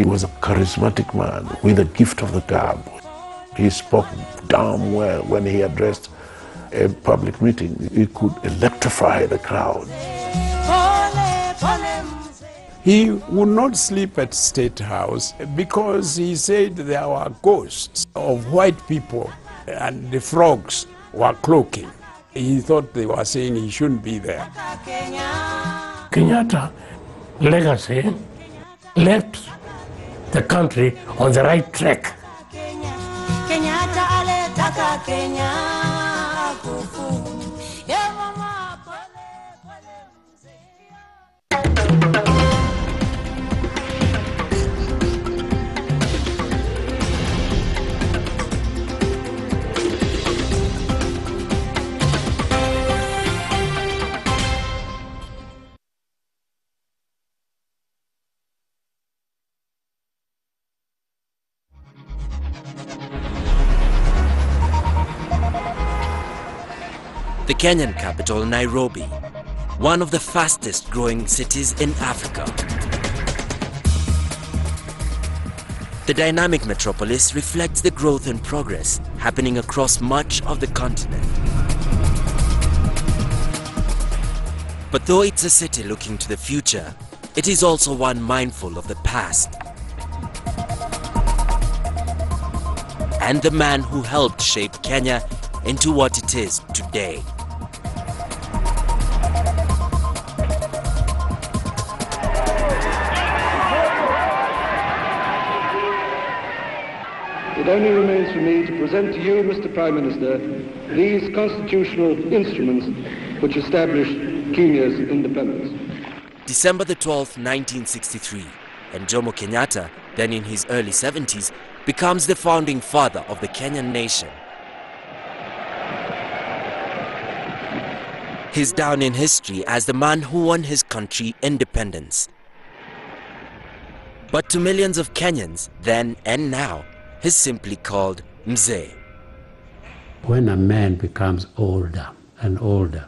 He was a charismatic man with a gift of the gab. He spoke damn well when he addressed a public meeting. He could electrify the crowd. He would not sleep at State House because he said there were ghosts of white people and the frogs were cloaking. He thought they were saying he shouldn't be there. Kenyatta's legacy left the country on the right track. The Kenyan capital, Nairobi, one of the fastest growing cities in Africa. The dynamic metropolis reflects the growth and progress happening across much of the continent. But though it's a city looking to the future, it is also one mindful of the past. And the man who helped shape Kenya into what it is today. It only remains for me to present to you, Mr. Prime Minister, these constitutional instruments which establish Kenya's independence. December the 12th, 1963, and Jomo Kenyatta, then in his early 70s, becomes the founding father of the Kenyan nation. He's down in history as the man who won his country independence. But to millions of Kenyans, then and now, he's simply called Mzee. When a man becomes older and older,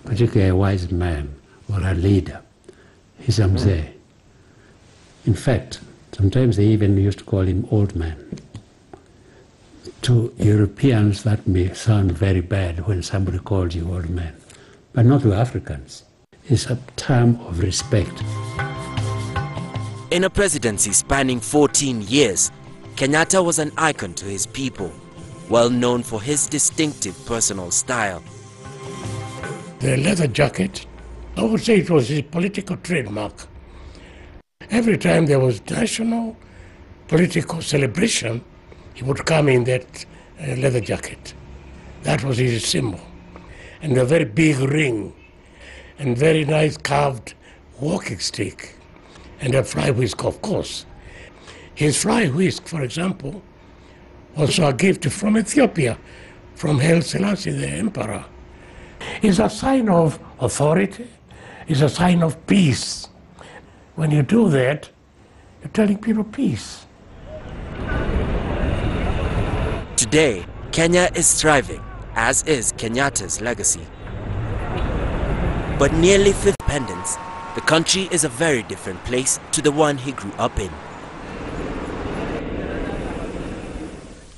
particularly a wise man or a leader, he's a Mzee. In fact, sometimes they even used to call him old man. To Europeans, that may sound very bad when somebody calls you old man, but not to Africans. It's a term of respect. In a presidency spanning 14 years, Kenyatta was an icon to his people, well known for his distinctive personal style. The leather jacket, I would say it was his political trademark. Every time there was national political celebration, he would come in that leather jacket. That was his symbol. And a very big ring, and very nice carved walking stick, and a fly whisk, of course. His fly whisk, for example, was a gift from Ethiopia, from Haile Selassie, the emperor. It's a sign of authority, it's a sign of peace. When you do that, you're telling people peace. Today, Kenya is thriving, as is Kenyatta's legacy. But nearly 50 independence, the country is a very different place to the one he grew up in.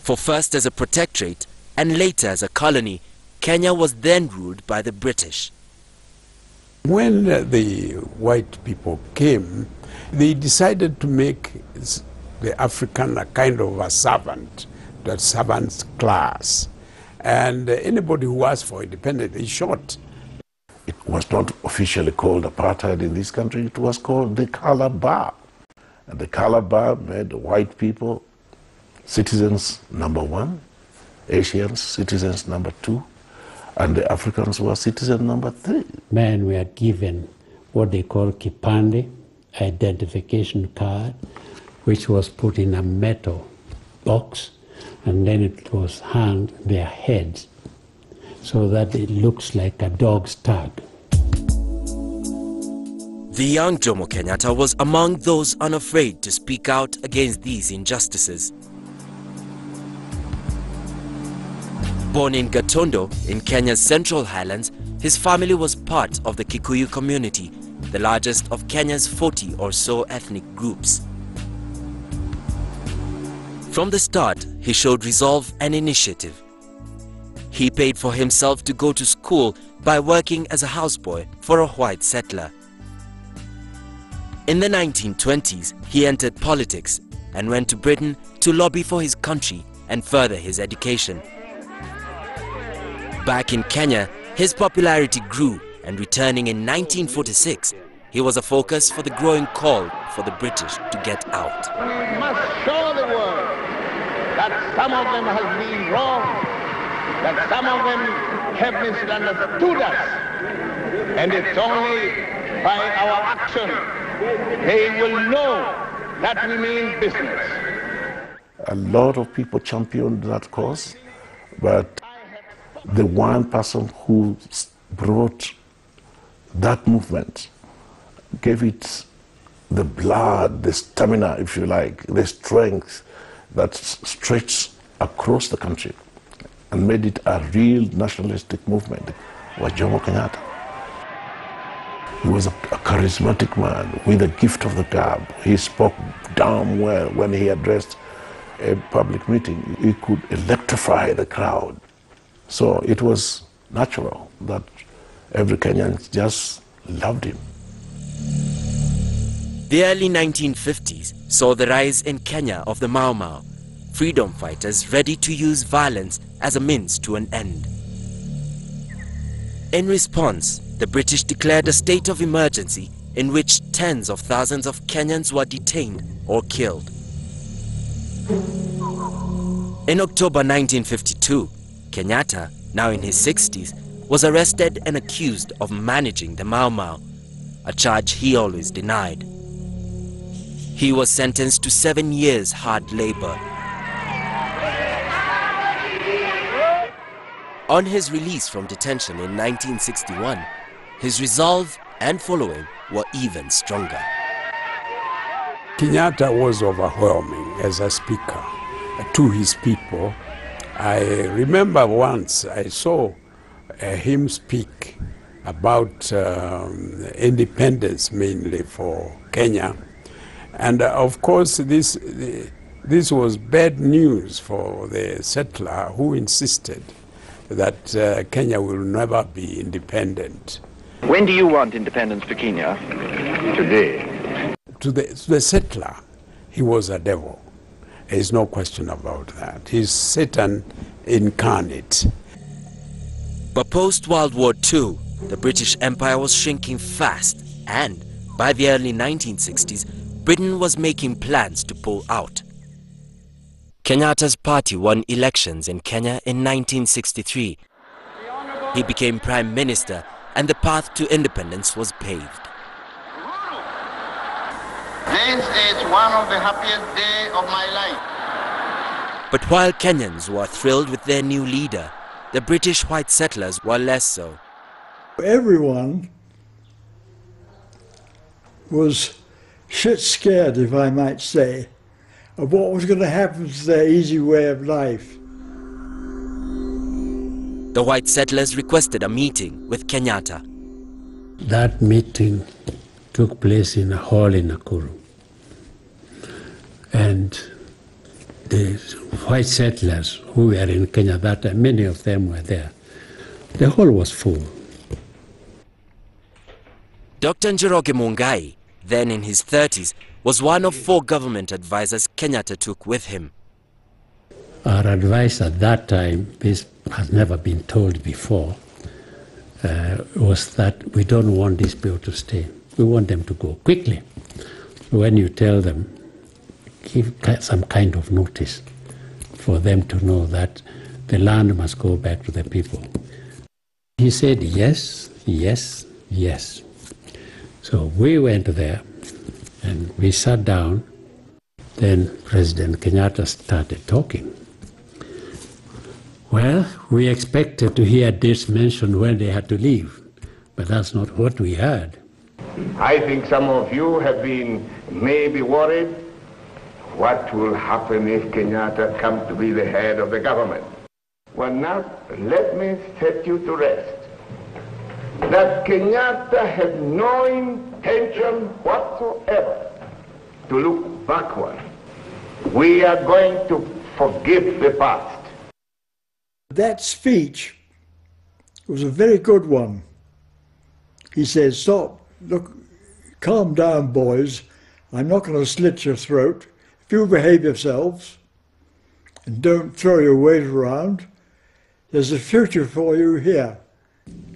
For first as a protectorate and later as a colony, Kenya was then ruled by the British. When the white people came, they decided to make the African a kind of a servant, the servant's class. And anybody who asked for independence is shot. It was not officially called apartheid in this country, it was called the color bar. And the color bar made the white people citizens number one, Asians citizens number two, and the Africans were citizen number three. Men were given what they call kipande, identification card, which was put in a metal box, and then it was hung their heads so that it looks like a dog's tag. The young Jomo Kenyatta was among those unafraid to speak out against these injustices. Born in Gatondo, in Kenya's Central Highlands, his family was part of the Kikuyu community, the largest of Kenya's 40 or so ethnic groups. From the start, he showed resolve and initiative. He paid for himself to go to school by working as a houseboy for a white settler. In the 1920s, he entered politics and went to Britain to lobby for his country and further his education. Back in Kenya, his popularity grew, and returning in 1946, he was a focus for the growing call for the British to get out. We must show the world that some of them have been wrong, that some of them have misunderstood us, and it's only by our action they will know that we mean business. A lot of people championed that cause, but the one person who brought that movement, gave it the blood, the stamina, if you like, the strength that stretched across the country and made it a real nationalistic movement, was Jomo Kenyatta. He was a charismatic man with a gift of the gab. He spoke damn well when he addressed a public meeting. He could electrify the crowd. So it was natural that every Kenyan just loved him. The early 1950s saw the rise in Kenya of the Mau Mau, freedom fighters ready to use violence as a means to an end. In response, the British declared a state of emergency in which tens of thousands of Kenyans were detained or killed. In October 1952, Kenyatta, now in his 60s, was arrested and accused of managing the Mau Mau, a charge he always denied. He was sentenced to 7 years hard labor. On his release from detention in 1961, his resolve and following were even stronger. Kenyatta was overwhelming as a speaker to his people. I remember once I saw him speak about independence mainly for Kenya. And of course this was bad news for the settler who insisted that Kenya will never be independent. When do you want independence for Kenya? Today. To the settler, he was a devil. There's no question about that. He's Satan incarnate. But post-World War II, the British Empire was shrinking fast, and by the early 1960s, Britain was making plans to pull out. Kenyatta's party won elections in Kenya in 1963. He became Prime Minister, and the path to independence was paved. This is one of the happiest days of my life. But while Kenyans were thrilled with their new leader, the British white settlers were less so. Everyone was shit scared, if I might say, of what was going to happen to their easy way of life. The white settlers requested a meeting with Kenyatta. That meeting took place in a hall in Nakuru. And the white settlers who were in Kenya that time, many of them were there. The hall was full. Dr. Njoroge Mungai, then in his 30s, was one of 4 government advisors Kenyatta took with him. Our advice at that time, this has never been told before, was that we don't want these people to stay. We want them to go quickly. When you tell them, give some kind of notice for them to know that the land must go back to the people. He said yes, yes, yes. So we went there and we sat down. Then President Kenyatta started talking. Well, we expected to hear this mentioned when they had to leave, but that's not what we heard. I think some of you have been maybe worried what will happen if Kenyatta comes to be the head of the government. Well, now let me set you to rest that Kenyatta has no intention whatsoever to look backward. We are going to forgive the past. That speech was a very good one. He said, stop, look, calm down, boys. I'm not going to slit your throat. If you behave yourselves and don't throw your weight around, there's a future for you here.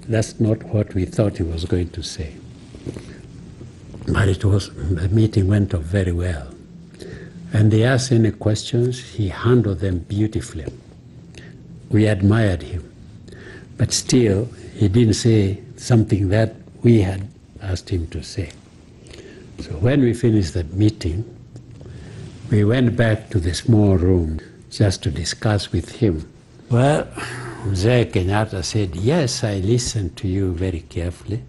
That's not what we thought he was going to say. But the meeting went off very well. And they asked any questions, he handled them beautifully. We admired him. But still, he didn't say something that we had asked him to say. So when we finished the meeting, we went back to the small room just to discuss with him. Well, Jomo Kenyatta said, yes, I listened to you very carefully.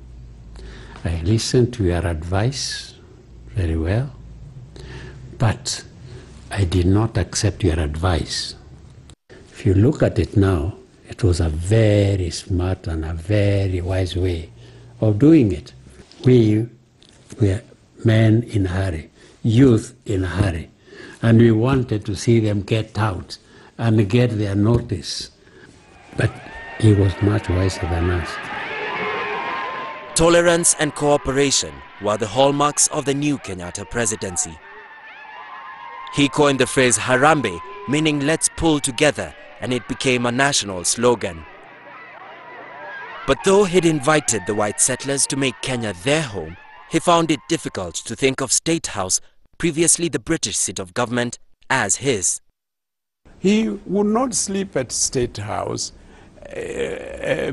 I listened to your advice very well, but I did not accept your advice. If you look at it now, it was a very smart and a very wise way of doing it. We were men in a hurry, youth in a hurry, and we wanted to see them get out and get their notice. But he was much wiser than us. Tolerance and cooperation were the hallmarks of the new Kenyatta presidency. He coined the phrase Harambe, meaning let's pull together, and it became a national slogan. But though he'd invited the white settlers to make Kenya their home, he found it difficult to think of State House, previously the British seat of government, as his. He would not sleep at State House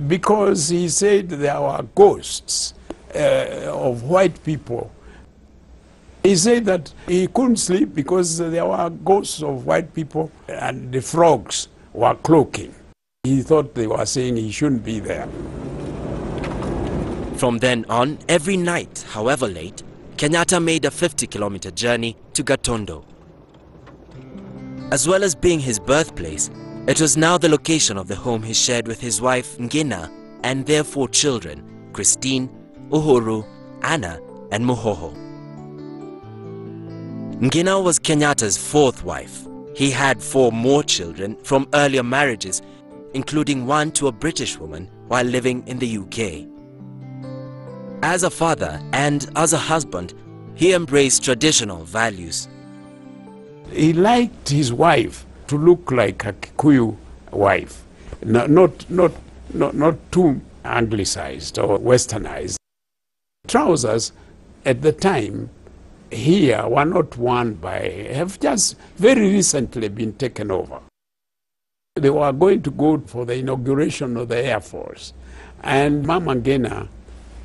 because he said there were ghosts of white people. He said that he couldn't sleep because there were ghosts of white people and the frogs were cloaking. He thought they were saying he shouldn't be there. From then on, every night, however late, Kenyatta made a 50-kilometer journey to Gatondo. As well as being his birthplace, it was now the location of the home he shared with his wife Ngina and their 4 children, Christine, Uhuru, Anna and Muhoho. Ngina was Kenyatta's 4th wife. He had 4 more children from earlier marriages, including one to a British woman while living in the UK. As a father and as a husband, he embraced traditional values. He liked his wife to look like a Kikuyu wife, not too anglicized or westernized. Trousers at the time here were not worn have just very recently been taken over. They were going to go for the inauguration of the Air Force, and Mama Ngina,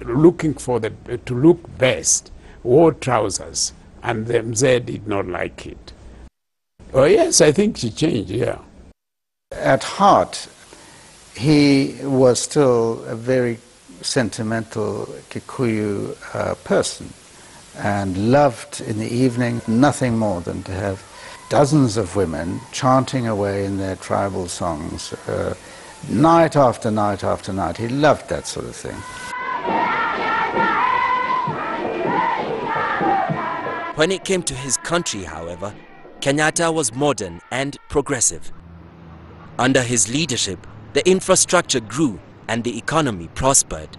looking for to look best, wore trousers, and the Mzee did not like it. Oh yes, I think she changed, yeah. At heart, he was still a very sentimental Kikuyu person, and loved in the evening nothing more than to have dozens of women chanting away in their tribal songs night after night after night. He loved that sort of thing. When it came to his country, however, Kenyatta was modern and progressive. Under his leadership, the infrastructure grew and the economy prospered.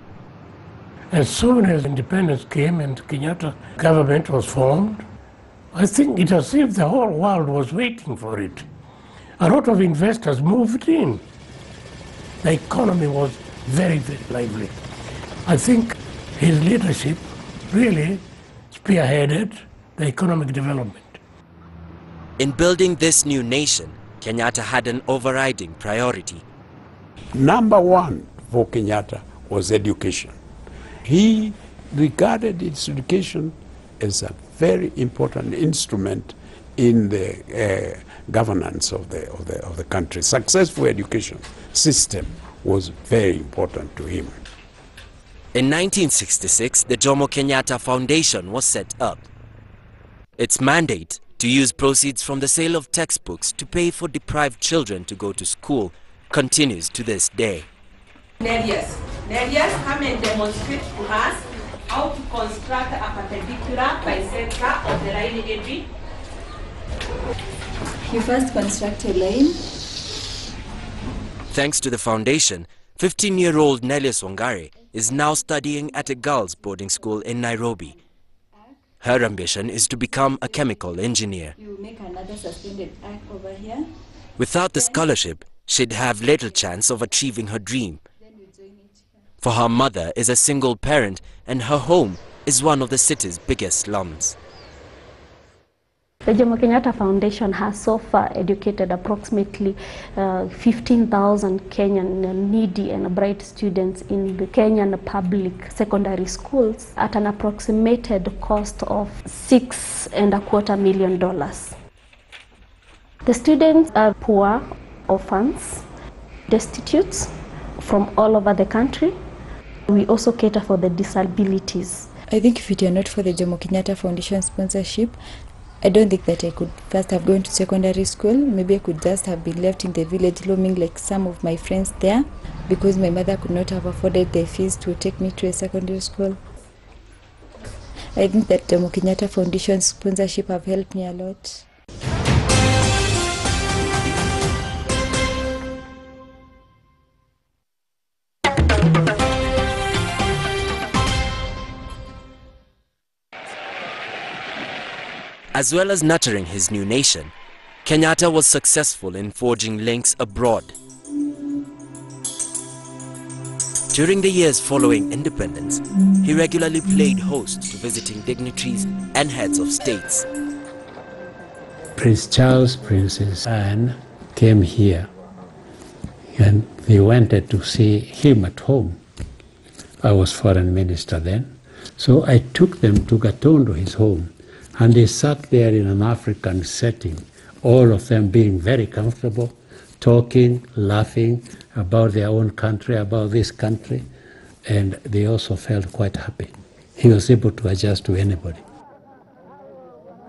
As soon as independence came and Kenyatta government was formed, I think it as if the whole world was waiting for it. A lot of investors moved in. The economy was very, very lively. I think his leadership really spearheaded the economic development. In building this new nation, Kenyatta had an overriding priority. Number 1 for Kenyatta was education. He regarded its education as a very important instrument in the governance of the country. Successful education system was very important to him. In 1966, the Jomo Kenyatta Foundation was set up. Its mandate, to use proceeds from the sale of textbooks to pay for deprived children to go to school, continues to this day. Nelius, come and demonstrate to us how to construct a perpendicular bisector of the line AB. He first constructed a lane. Thanks to the foundation, 15-year-old Nelius Wangari is now studying at a girls' boarding school in Nairobi. Her ambition is to become a chemical engineer. You make another suspended arc over here. Without the scholarship, she'd have little chance of achieving her dream. For her mother is a single parent and her home is one of the city's biggest slums. The Jomo Kenyatta Foundation has so far educated approximately 15,000 Kenyan needy and bright students in the Kenyan public secondary schools at an approximated cost of $6.25 million. The students are poor, orphans, destitutes from all over the country. We also cater for the disabilities. I think if it were not for the Jomo Kenyatta Foundation sponsorship, I don't think that I could first have gone to secondary school. Maybe I could just have been left in the village roaming like some of my friends there, because my mother could not have afforded the fees to take me to a secondary school. I think that Jomo Kenyatta Foundation sponsorship have helped me a lot. As well as nurturing his new nation, Kenyatta was successful in forging links abroad. During the years following independence, he regularly played host to visiting dignitaries and heads of states. Prince Charles, Princess Anne came here and they wanted to see him at home. I was foreign minister then, so I took them to Gatondo, his home. And they sat there in an African setting, all of them being very comfortable, talking, laughing about their own country, about this country, and they also felt quite happy. He was able to adjust to anybody.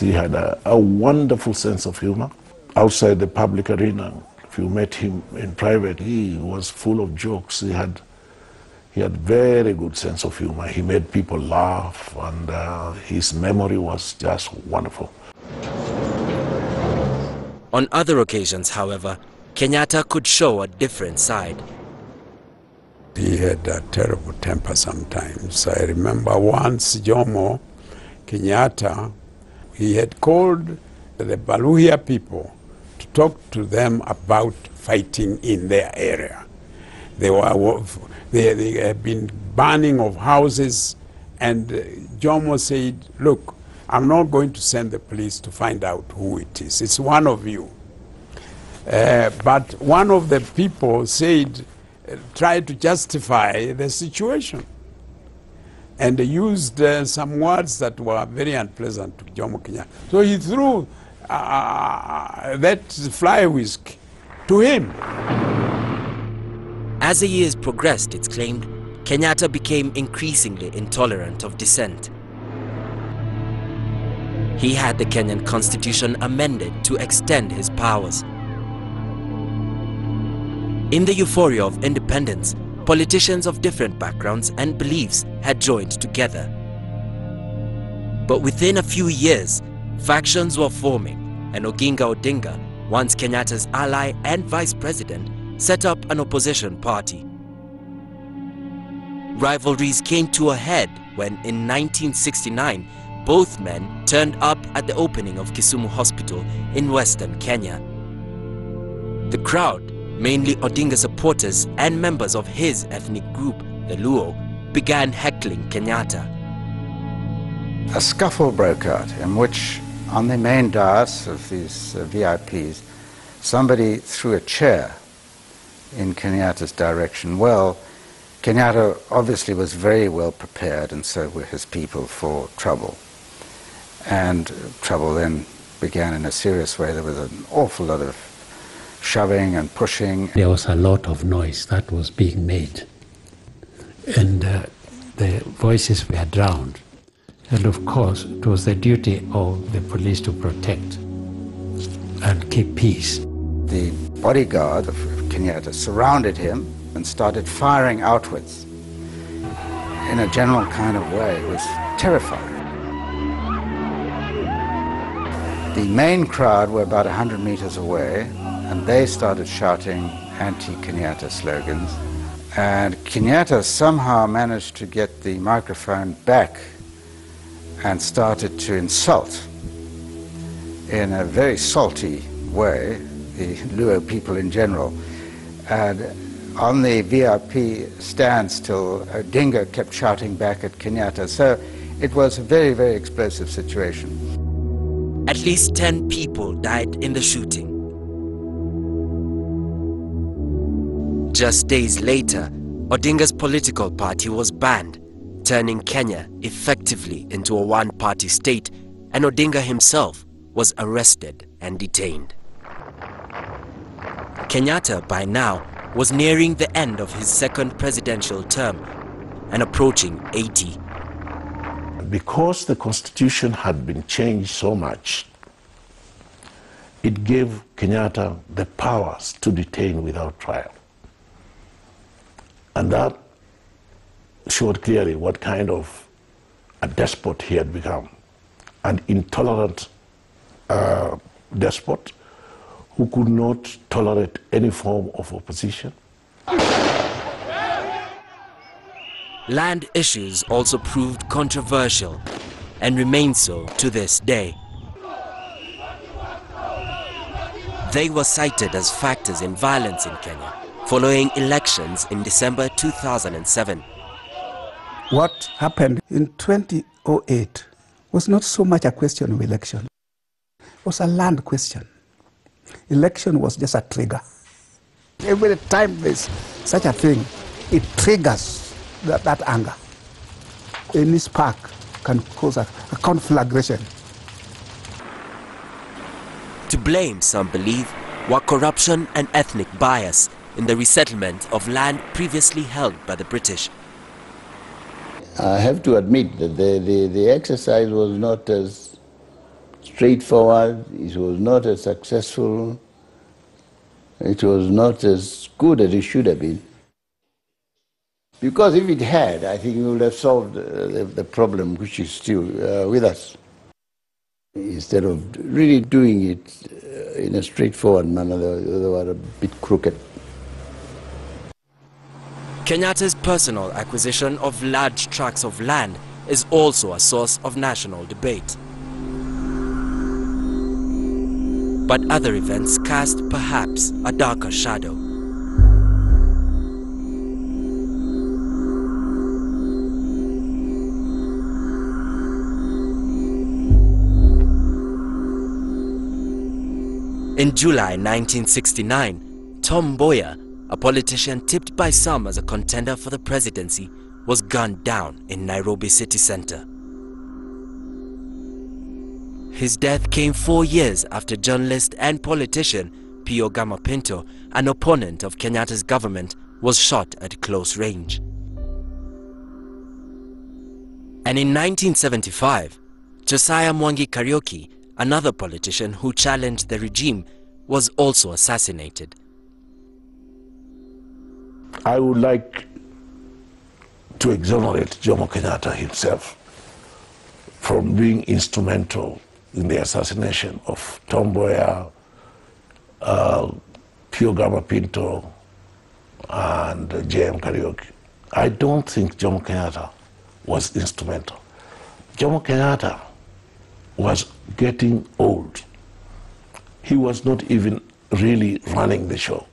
He had a wonderful sense of humor. Outside the public arena, if you met him in private, he was full of jokes. He had very good sense of humor. He made people laugh, and his memory was just wonderful. On other occasions, however, Kenyatta could show a different side. He had a terrible temper sometimes. I remember once Jomo Kenyatta, he had called the Baluhia people to talk to them about fighting in their area. They had been burning of houses, and Jomo said, look, I'm not going to send the police to find out who it is. It's one of you. But one of the people said, tried to justify the situation, and they used some words that were very unpleasant to Jomo Kenyatta. So he threw that fly whisk to him. As the years progressed, it's claimed, Kenyatta became increasingly intolerant of dissent. He had the Kenyan constitution amended to extend his powers. In the euphoria of independence, politicians of different backgrounds and beliefs had joined together. But within a few years, factions were forming, and Oginga Odinga, once Kenyatta's ally and vice president, set up an opposition party. Rivalries came to a head when, in 1969, both men turned up at the opening of Kisumu Hospital in western Kenya. The crowd, mainly Odinga supporters and members of his ethnic group, the Luo, began heckling Kenyatta. A scuffle broke out in which, on the main dais of these VIPs, somebody threw a chair in Kenyatta's direction. Well, Kenyatta obviously was very well prepared, and so were his people, for trouble. And trouble then began in a serious way. There was an awful lot of shoving and pushing. There was a lot of noise that was being made, and the voices were drowned. And of course, it was the duty of the police to protect and keep peace. The bodyguard of Kenyatta surrounded him and started firing outwards in a general kind of way. It was terrifying. The main crowd were about 100 meters away, and they started shouting anti-Kenyatta slogans. And Kenyatta somehow managed to get the microphone back and started to insult in a very salty way the Luo people in general. And on the VIP standstill, Odinga kept shouting back at Kenyatta. So it was a very, very explosive situation. At least 10 people died in the shooting. Just days later, Odinga's political party was banned, turning Kenya effectively into a one-party state, and Odinga himself was arrested and detained. Kenyatta, by now, was nearing the end of his second presidential term and approaching 80. Because the constitution had been changed so much, it gave Kenyatta the powers to detain without trial. And that showed clearly what kind of a despot he had become, an intolerant despot who could not tolerate any form of opposition. Land issues also proved controversial and remain so to this day. They were cited as factors in violence in Kenya following elections in December 2007. What happened in 2008 was not so much a question of election. It was a land question. Election was just a trigger. Every time there's such a thing, it triggers that anger. Any spark can cause a conflagration. To blame, some believe, were corruption and ethnic bias in the resettlement of land previously held by the British. I have to admit that the exercise was not as straightforward, it was not as successful, it was not as good as it should have been. Because if it had, I think we would have solved the problem which is still with us. Instead of really doing it in a straightforward manner, they were a bit crooked. Kenyatta's personal acquisition of large tracts of land is also a source of national debate. But other events cast perhaps a darker shadow. In July 1969, Tom Mboya, a politician tipped by some as a contender for the presidency, was gunned down in Nairobi city center. His death came 4 years after journalist and politician Pio Gama Pinto, an opponent of Kenyatta's government, was shot at close range. And in 1975, Josiah Mwangi Kariuki, another politician who challenged the regime, was also assassinated. I would like to exonerate Jomo Kenyatta himself from being instrumental in the assassination of Tom Mboya, Pio Gama Pinto, and J.M. Kariuki. I don't think Jomo Kenyatta was instrumental. Jomo Kenyatta was getting old. He was not even really running the show.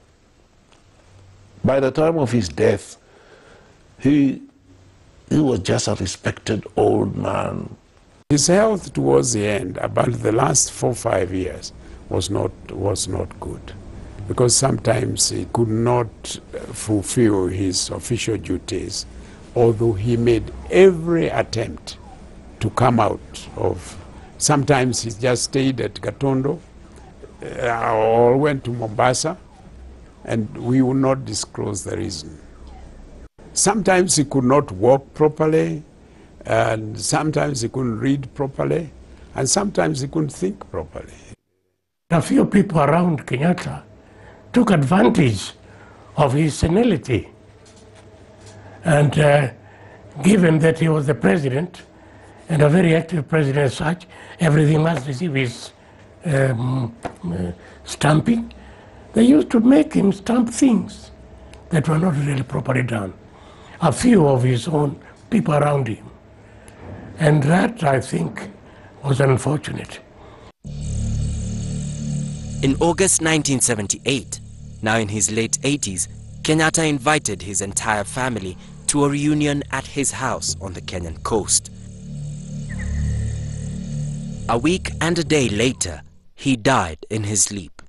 By the time of his death, he was just a respected old man. His health towards the end, about the last 4 or 5 years, was not good, because sometimes he could not fulfill his official duties, although he made every attempt to come out of. Sometimes he just stayed at Katondo or went to Mombasa, and we will not disclose the reason. Sometimes he could not walk properly, and sometimes he couldn't read properly, and sometimes he couldn't think properly. A few people around Kenyatta took advantage of his senility, and given that he was the president, and a very active president as such, everything must receive his stamping. They used to make him stamp things that were not really properly done. A few of his own people around him. And that, I think, was unfortunate. In August 1978, now in his late 80s, Kenyatta invited his entire family to a reunion at his house on the Kenyan coast. A week and a day later, he died in his sleep.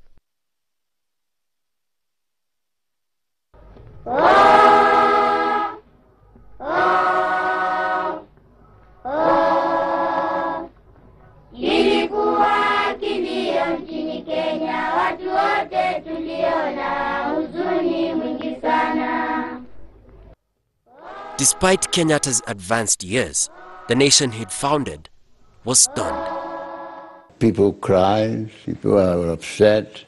Ilikuwa kilio nchini Kenya, watu wote tuliona huzuni mwingi sana. Despite Kenyatta's advanced years, the nation he'd founded was stunned. People cried, people were upset.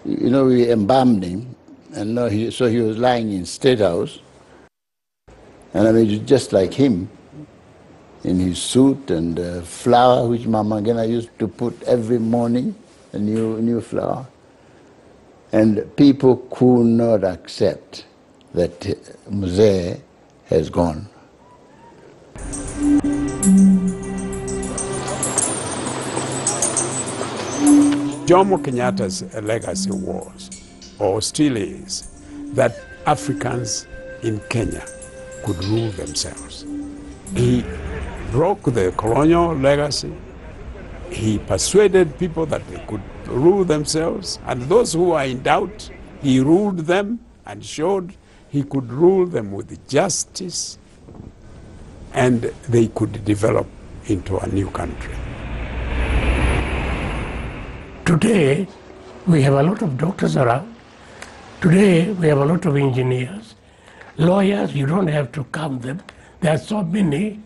You know, we embalmed him, and so he was lying in State House. And I mean, just like him, in his suit and flower, which Mama Ngena used to put every morning, a new flower. And people could not accept that Mzee has gone. Jomo Kenyatta's legacy was, or still is, that Africans in Kenya could rule themselves. He broke the colonial legacy. He persuaded people that they could rule themselves, and those who are in doubt, he ruled them and showed he could rule them with justice, and they could develop into a new country. Today, we have a lot of doctors around. Today, we have a lot of engineers. Lawyers, you don't have to count them. There are so many.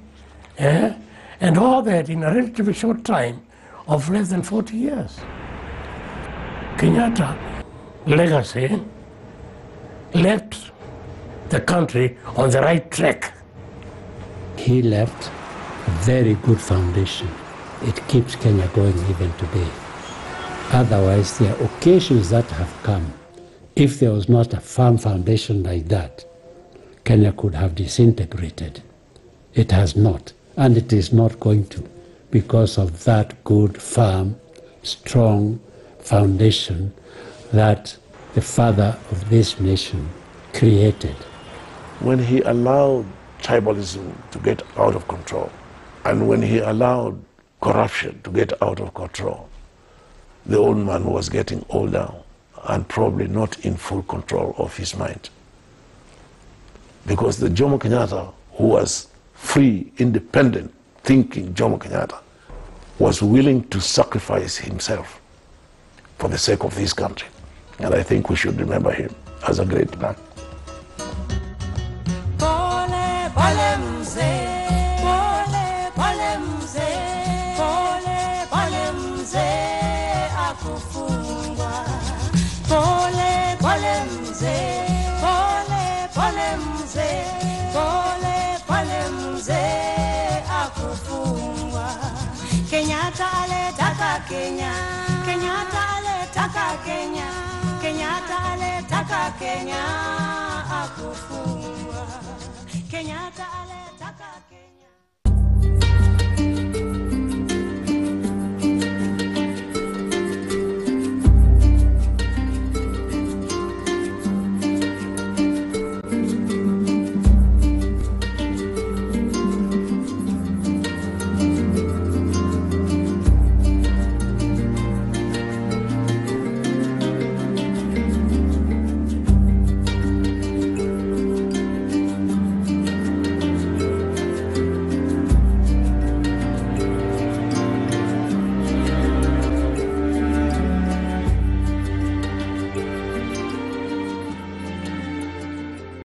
And all that in a relatively short time of less than 40 years. Kenyatta legacy left the country on the right track. He left a very good foundation. It keeps Kenya going even today. Otherwise, there are occasions that have come. If there was not a firm foundation like that, Kenya could have disintegrated. It has not, and it is not going to, because of that good, firm, strong foundation that the father of this nation created. When he allowed tribalism to get out of control, and when he allowed corruption to get out of control, the old man was getting older and probably not in full control of his mind. Because the Jomo Kenyatta, who was free, independent, thinking Jomo Kenyatta, was willing to sacrifice himself for the sake of this country. And I think we should remember him as a great man. Kenyatta aletaka Kenya, Kenyatta aletaka Kenya, Kenyatta aletaka Kenya akufungwa, Kenyatta aletaka Kenya.